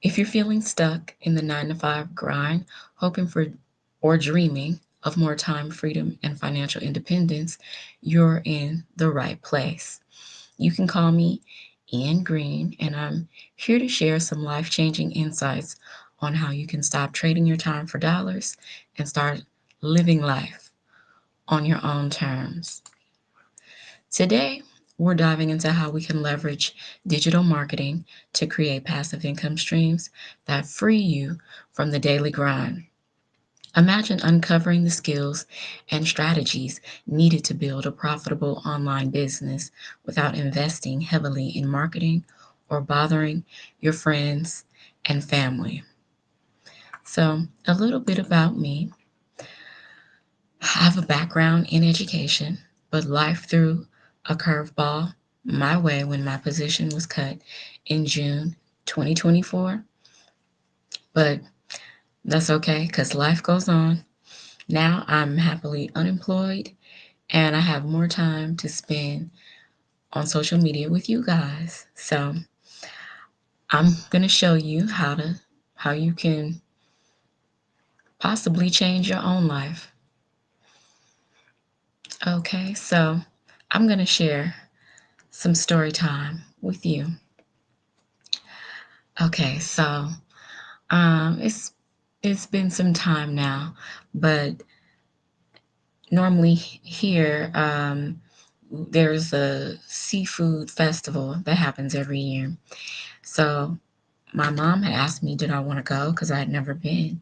If you're feeling stuck in the 9 to 5 grind, hoping for or dreaming of more time, freedom, and financial independence, you're in the right place. You can call me Ian Green, and I'm here to share some life changing insights on how you can stop trading your time for dollars and start living life on your own terms. Today, we're diving into how we can leverage digital marketing to create passive income streams that free you from the daily grind. Imagine uncovering the skills and strategies needed to build a profitable online business without investing heavily in marketing or bothering your friends and family. So, a little bit about me. I have a background in education, but life threw a curveball my way when my position was cut in June 2024. But that's okay because life goes on. Now I'm happily unemployed and I have more time to spend on social media with you guys. So I'm gonna show you how you can possibly change your own life. Okay, so I'm gonna share some story time with you. Okay, so it's been some time now, but normally here there's a seafood festival that happens every year. So my mom had asked me, did I want to go? Because I had never been.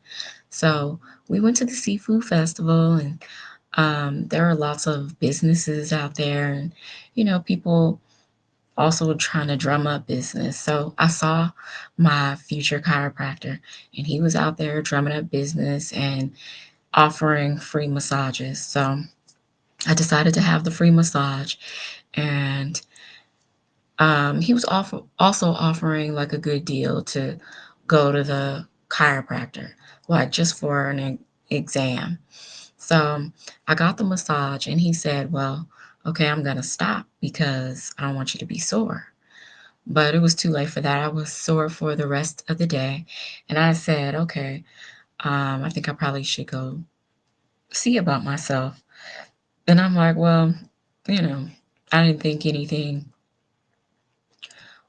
So we went to the seafood festival, and there are lots of businesses out there, and people also trying to drum up business. So I saw my future chiropractor, and he was out there drumming up business and offering free massages. So I decided to have the free massage, and he was also offering like a good deal to go to the chiropractor, like just for an exam. So I got the massage, and he said, well, okay, I'm going to stop because I don't want you to be sore. But it was too late for that. I was sore for the rest of the day. And I said, okay, I think I probably should go see about myself. And I'm like, well, you know, I didn't think anything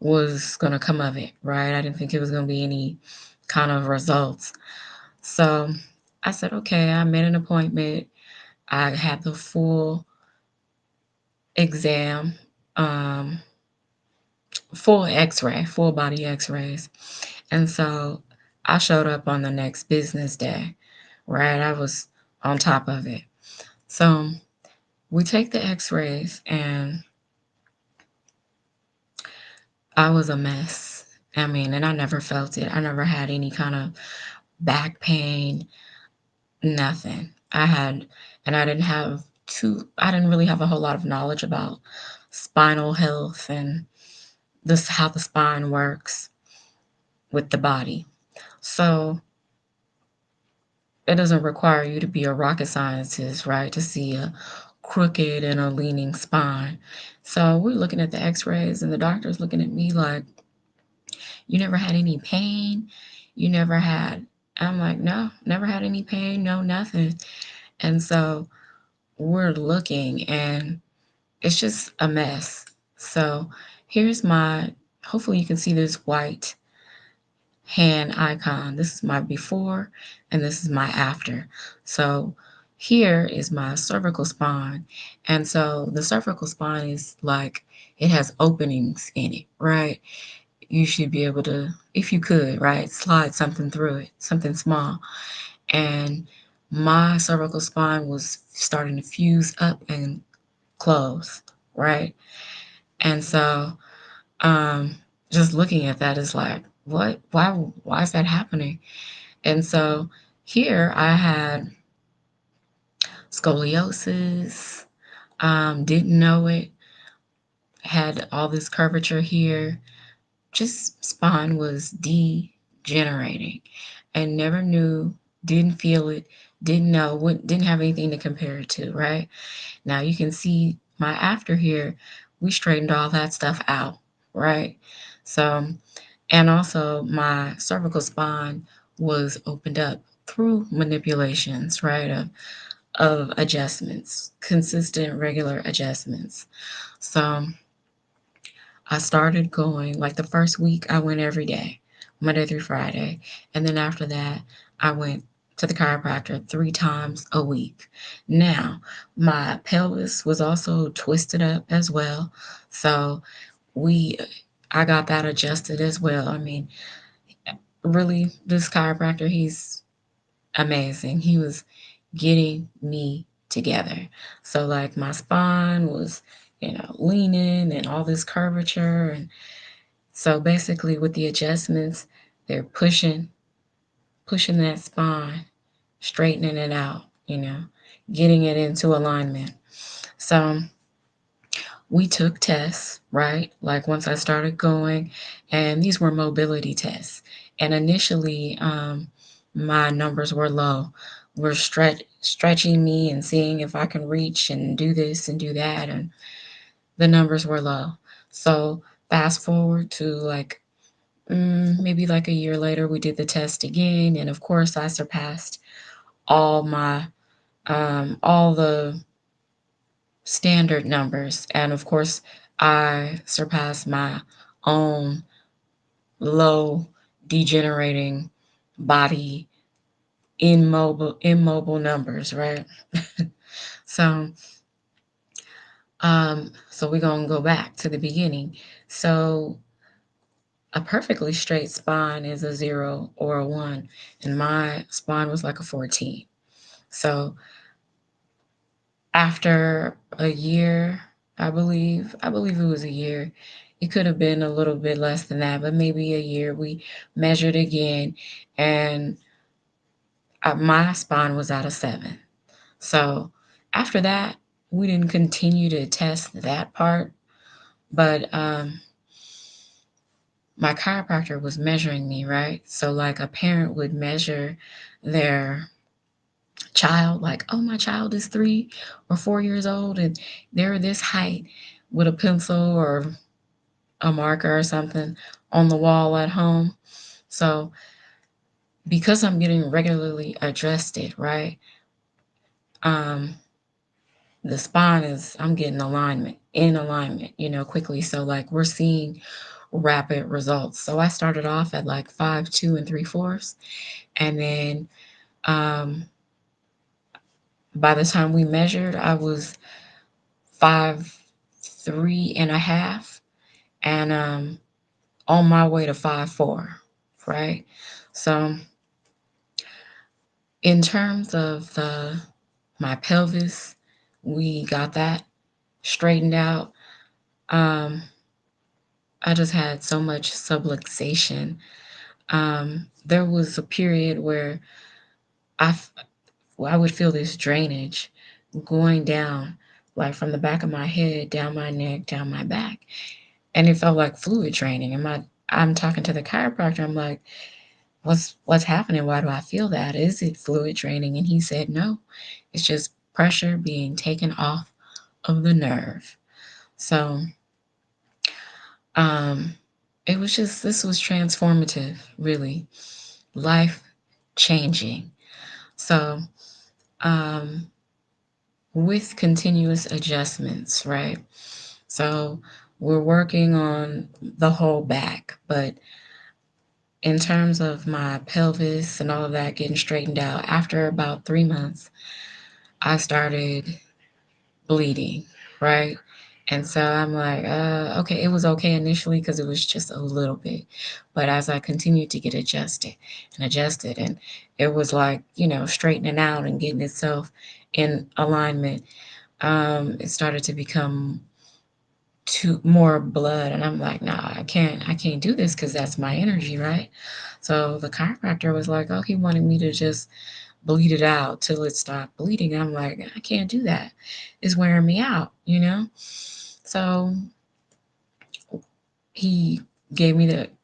was going to come of it, right? I didn't think it was going to be any kind of results. So I said, okay, I made an appointment. I had the full exam, um, full x ray, full body x rays. And so I showed up on the next business day, right? I was on top of it. So we take the x rays, and I was a mess. I mean, and I never felt it. I never had any kind of back pain, nothing. And I didn't really have a whole lot of knowledge about spinal health and this, how the spine works with the body. So it doesn't require you to be a rocket scientist, right, to see a crooked and a leaning spine. So we're looking at the x-rays, and the doctor's looking at me like, you never had any pain? You never had, I'm like, no, never had any pain, no, nothing. And so we're looking, and it's just a mess. So here's hopefully you can see this white hand icon. This is my before, and this is my after. So here is my cervical spine. And so the cervical spine is like, it has openings in it, right? You should be able to, if you could, right, slide something through it, something small. And my cervical spine was starting to fuse up and close, right? And so just looking at that is like, what? Why is that happening? And so here I had scoliosis, didn't know it, had all this curvature here, just spine was degenerating, and never knew, didn't feel it, didn't know, didn't have anything to compare it to, right? Now you can see my after here, we straightened all that stuff out, right? So And also my cervical spine was opened up through manipulations, right, of adjustments, consistent, regular adjustments. So I started going, like the first week, I went every day, Monday through Friday. And then after that, I went to the chiropractor 3 times a week. Now, my pelvis was also twisted up as well. So we, I got that adjusted as well. I mean, really, this chiropractor, he's amazing. He was getting me together. So, like, my spine was, leaning and all this curvature. And so basically with the adjustments, they're pushing that spine, straightening it out, getting it into alignment. So we took tests, right? Like once I started going, and these were mobility tests. And initially, my numbers were low. We're stretching me and seeing if I can reach and do this and do that, and the numbers were low. So fast forward to like maybe like a year later, we did the test again, and of course, I surpassed all my all the standard numbers, and of course, I surpassed my own low degenerating body immobile numbers, right? So, so we're gonna go back to the beginning. So a perfectly straight spine is a 0 or a 1, and my spine was like a 14. So after a year, I believe it was a year. It could have been a little bit less than that, but maybe a year. We measured again, and my spine was at a 7. So after that, we didn't continue to test that part, but my chiropractor was measuring me, right? So like a parent would measure their child, like, oh, my child is 3 or 4 years old and they're this height, with a pencil or a marker or something on the wall at home. So because I'm getting regularly adjusted, right? Um, the spine is, I'm getting in alignment, quickly. So like we're seeing rapid results. So I started off at like 5'2 3/4", and then um, by the time we measured, I was 5'3 1/2", and on my way to 5'4", right? So in terms of the my pelvis, we got that straightened out. Um, I just had so much subluxation. There was a period where I f- I would feel this drainage going down, like from the back of my head, down my neck, down my back, and it felt like fluid draining. And I'm talking to the chiropractor. I'm like, what's happening? Why do I feel that? Is it fluid draining? And he said, no, it's just pressure being taken off of the nerve. So um, it was just, this was transformative, really, life changing. So um, with continuous adjustments, right? So we're working on the whole back, but in terms of my pelvis and all of that getting straightened out, after about 3 months, I started bleeding, right? And so I'm like, okay, it was okay initially because it was just a little bit. But as I continued to get adjusted, and it was like, straightening out and getting itself in alignment, it started to become too more blood. And I'm like, nah, I can't do this because that's my energy, right? So the chiropractor was like, oh, he wanted me to just bleed it out till it stopped bleeding. I'm like, I can't do that. It's wearing me out. So he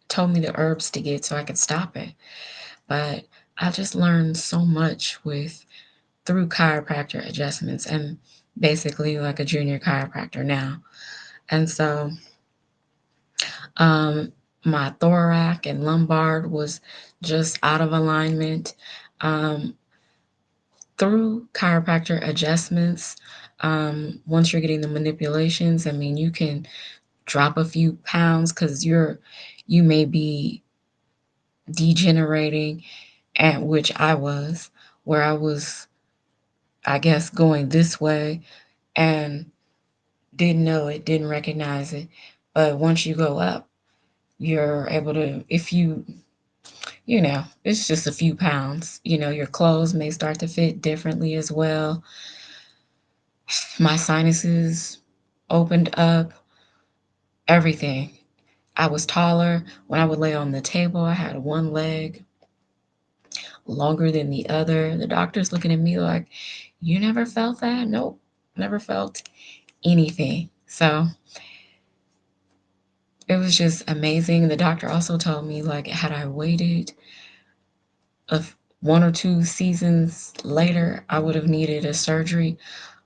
told me the herbs to get so I could stop it. But I just learned so much through chiropractor adjustments, and basically like a junior chiropractor now. And so um My thorax and lumbar was just out of alignment. Um, Through chiropractor adjustments, once you're getting the manipulations, I mean, you can drop a few pounds because you may be degenerating, at which I was, where I was, I guess, going this way and didn't know it, didn't recognize it. But once you go up, you're able to, if it's just a few pounds, your clothes may start to fit differently as well. My sinuses opened up, everything. I was taller. When I would lay on the table, I had one leg longer than the other. The doctor's looking at me like, "You never felt that?" Nope, never felt anything. So it was just amazing. The doctor also told me, like, had I waited one or two seasons later, I would have needed a surgery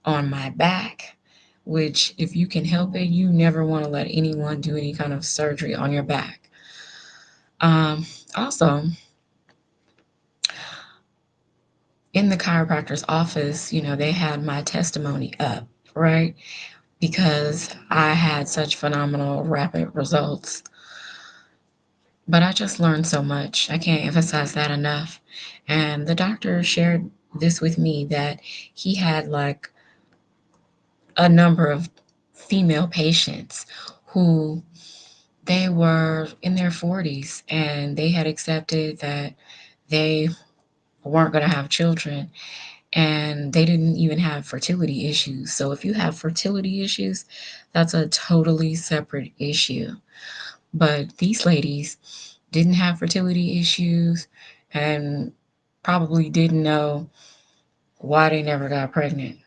on my back, which, if you can help it, you never want to let anyone do any kind of surgery on your back. Also, in the chiropractor's office, they had my testimony up, right? Because I had such phenomenal, rapid results. But I just learned so much. I can't emphasize that enough. And the doctor shared this with me that he had like a number of female patients who they were in their 40s and they had accepted that they weren't going to have children and they didn't even have fertility issues. So if you have fertility issues, that's a totally separate issue. But these ladies didn't have fertility issues and probably didn't know why they never got pregnant.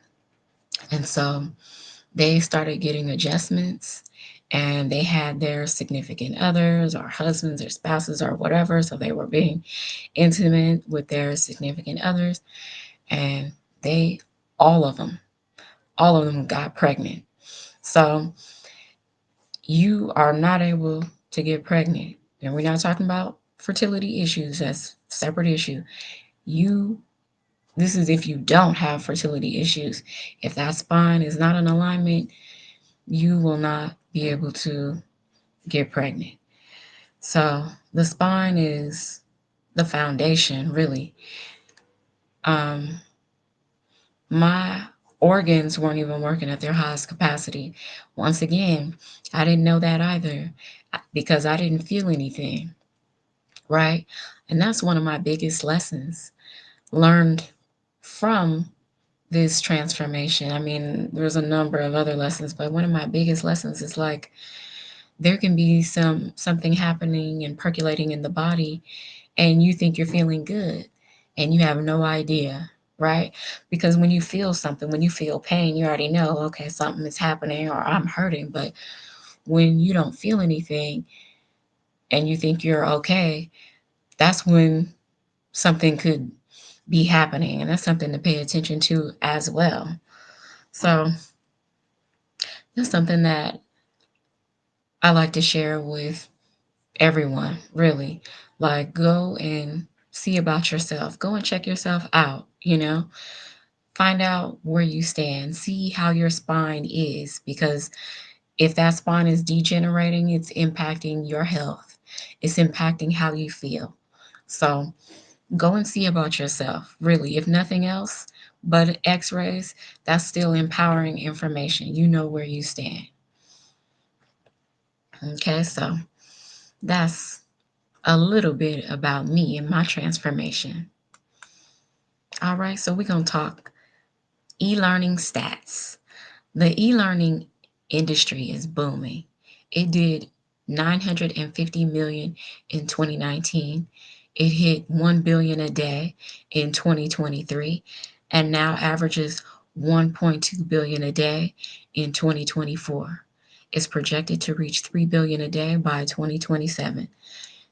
And so they started getting adjustments and they had their significant others or husbands or spouses or whatever. So they were being intimate with their significant others and they, all of them, all of them got pregnant. So you are not able to get pregnant. And we're not talking about fertility issues, that's a separate issue. You This is if you don't have fertility issues. If that spine is not in alignment, you will not be able to get pregnant. So the spine is the foundation, really. Um, my organs weren't even working at their highest capacity. Once again, I didn't know that either because I didn't feel anything, right? And that's one of my biggest lessons learned from this transformation. I mean, there's a number of other lessons, but one of my biggest lessons is like there can be something happening and percolating in the body and you think you're feeling good and you have no idea, right? Because when you feel something, when you feel pain, you already know, okay, something is happening or I'm hurting. But when you don't feel anything and you think you're okay, that's when something could be happening. And that's something to pay attention to as well. So that's something that I like to share with everyone, really. Like, go and see about yourself. Go and check yourself out, Find out where you stand. See how your spine is, because if that spine is degenerating, it's impacting your health, it's impacting how you feel. So, go and see about yourself, really. If nothing else but x rays, that's still empowering information. You know where you stand. Okay, so that's a little bit about me and my transformation. All right, so we're going to talk e-learning stats. The e-learning industry is booming. It did 950 million in 2019. It hit 1 billion a day in 2023 and now averages 1.2 billion a day in 2024. It's projected to reach 3 billion a day by 2027.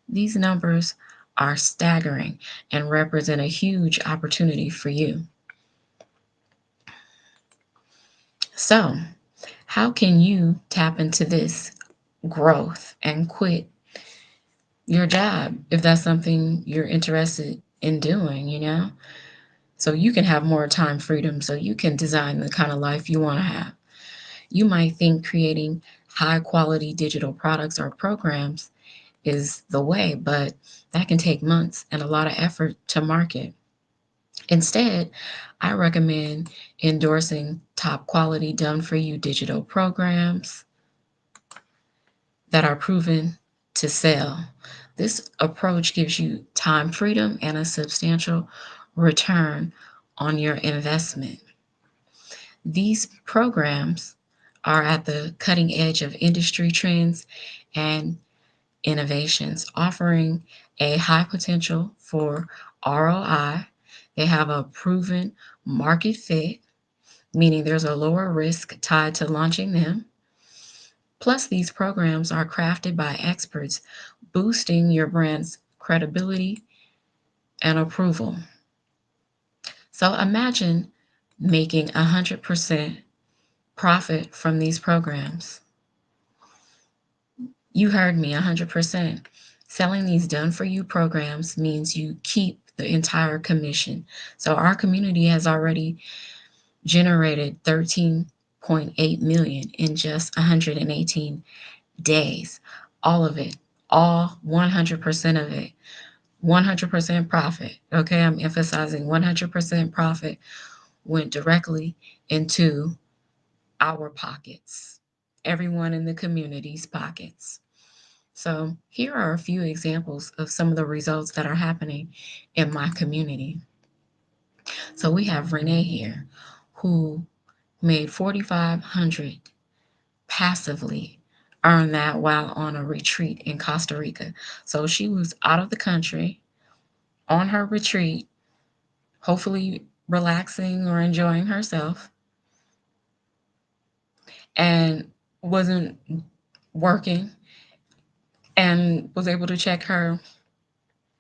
These numbers are staggering and represent a huge opportunity for you. So, how can you tap into this growth and quit your job if that's something you're interested in doing, So you can have more time freedom so you can design the kind of life you want to have. You might think creating high quality digital products or programs is the way, but that can take months and a lot of effort to market. Instead, I recommend endorsing top quality done for you digital programs that are proven to sell. This approach gives you time freedom and a substantial return on your investment. These programs are at the cutting edge of industry trends and innovations, offering a high potential for ROI. They have a proven market fit, meaning there's a lower risk tied to launching them. Plus, these programs are crafted by experts, boosting your brand's credibility and approval. So imagine making 100% profit from these programs. You heard me, 100%. Selling these done for you programs means you keep the entire commission. So our community has already generated 13.8 million in just 118 days. All of it, all 100% of it, 100% profit. Okay, I'm emphasizing 100% profit went directly into our pockets, everyone in the community's pockets. So, here are a few examples of some of the results that are happening in my community. So, we have Renee here who made 4,500 passively, earned that while on a retreat in Costa Rica. So, she was out of the country on her retreat, hopefully relaxing or enjoying herself, and wasn't working, and was able to check her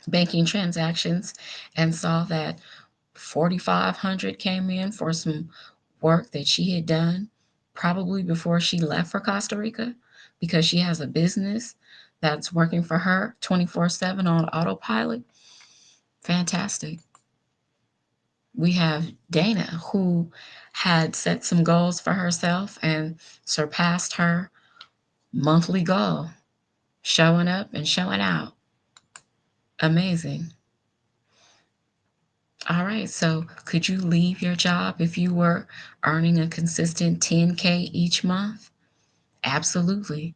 banking transactions and saw that 4,500 came in for some work that she had done probably before she left for Costa Rica, because she has a business that's working for her 24/7 on autopilot. Fantastic. We have Dana, who had set some goals for herself and surpassed her monthly goal, showing up and showing out. Amazing. All right, so could you leave your job if you were earning a consistent 10K each month? Absolutely.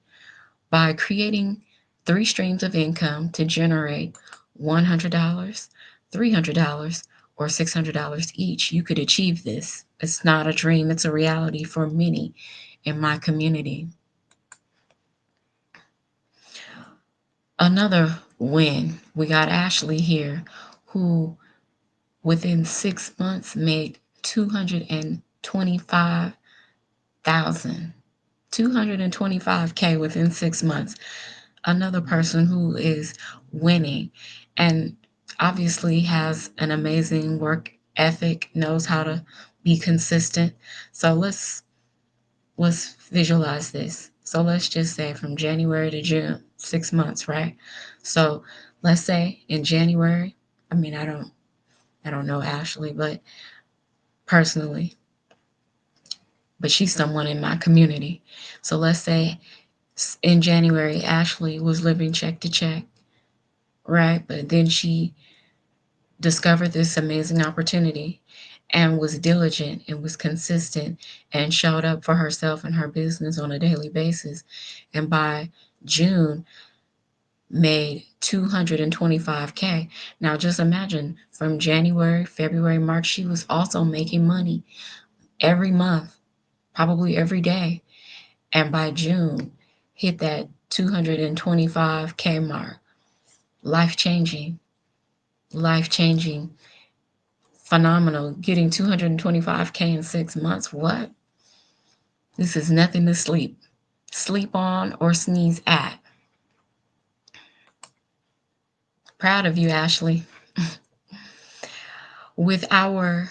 By creating three streams of income to generate $100, $300, or $600 each, you could achieve this. It's not a dream, it's a reality for many in my community. Another win, we got Ashley here, who within 6 months made 225,000, 225K within 6 months. Another person who is winning and obviously has an amazing work ethic, knows how to be consistent. So let's visualize this. So let's just say from January to June, 6 months, right? So let's say in January, I mean, I don't know Ashley, but personally, but she's someone in my community. So let's say in January, Ashley was living check to check, right? But then she discovered this amazing opportunity and was diligent and was consistent and showed up for herself and her business on a daily basis. And by June, made 225K. Now just imagine from January, February, March, she was also making money every month, probably every day. And by June, hit that 225K mark. Life changing, life changing, phenomenal. Getting 225K in 6 months. What? This is nothing to sleep on, or sneeze at. Proud of you, Ashley. With our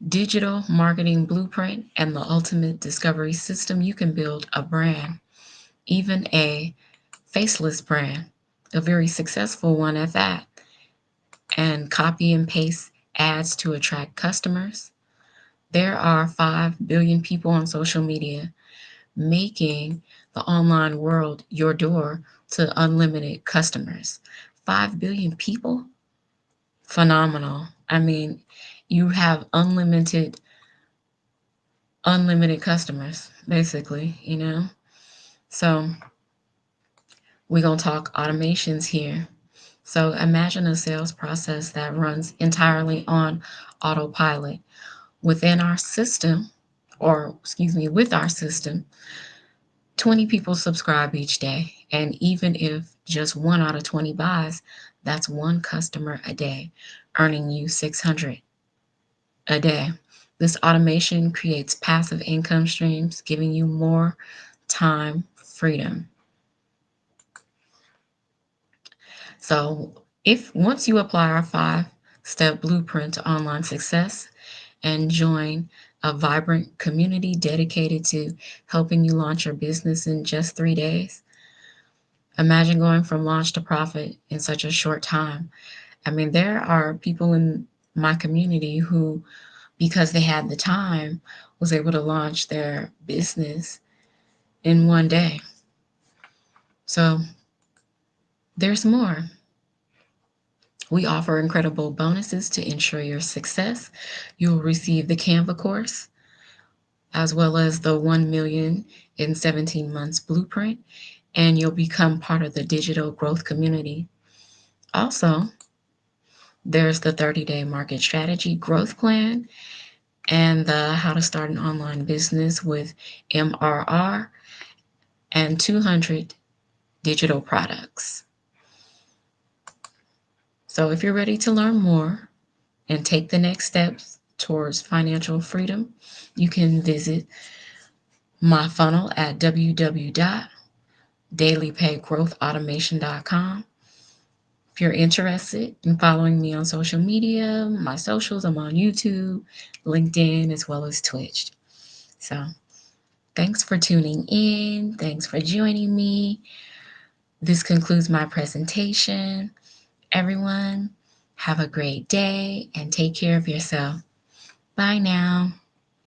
digital marketing blueprint and the ultimate discovery system, you can build a brand, even a faceless brand, a very successful one at that, and copy and paste ads to attract customers. There are 5 billion people on social media, making the online world your door to unlimited customers. 5 billion people? Phenomenal. I mean, you have unlimited customers, basically, you know? So we're going to talk automations here. So imagine a sales process that runs entirely on autopilot. Within our system, or excuse me, with our system, 20 people subscribe each day. And even if just 1 out of 20 buys, that's one customer a day, earning you 600 a day. This automation creates passive income streams, giving you more time freedom. So, if once you apply our 5-step blueprint to online success and join a vibrant community dedicated to helping you launch your business in just 3 days, imagine going from launch to profit in such a short time. I mean, there are people in my community who, because they had the time, was able to launch their business in one day. So there's more. We offer incredible bonuses to ensure your success. You'll receive the Canva course, as well as the 1 million in 17 months blueprint, and you'll become part of the digital growth community. Also, there's the 30-day market strategy growth plan and the how to start an online business with MRR and 200 digital products. So if you're ready to learn more and take the next steps towards financial freedom, you can visit my funnel at www.dailypaygrowthautomation.com. If you're interested in following me on social media, my socials, I'm on YouTube, LinkedIn, as well as Twitch. So thanks for tuning in. Thanks for joining me. This concludes my presentation. Everyone, have a great day and take care of yourself. Bye now.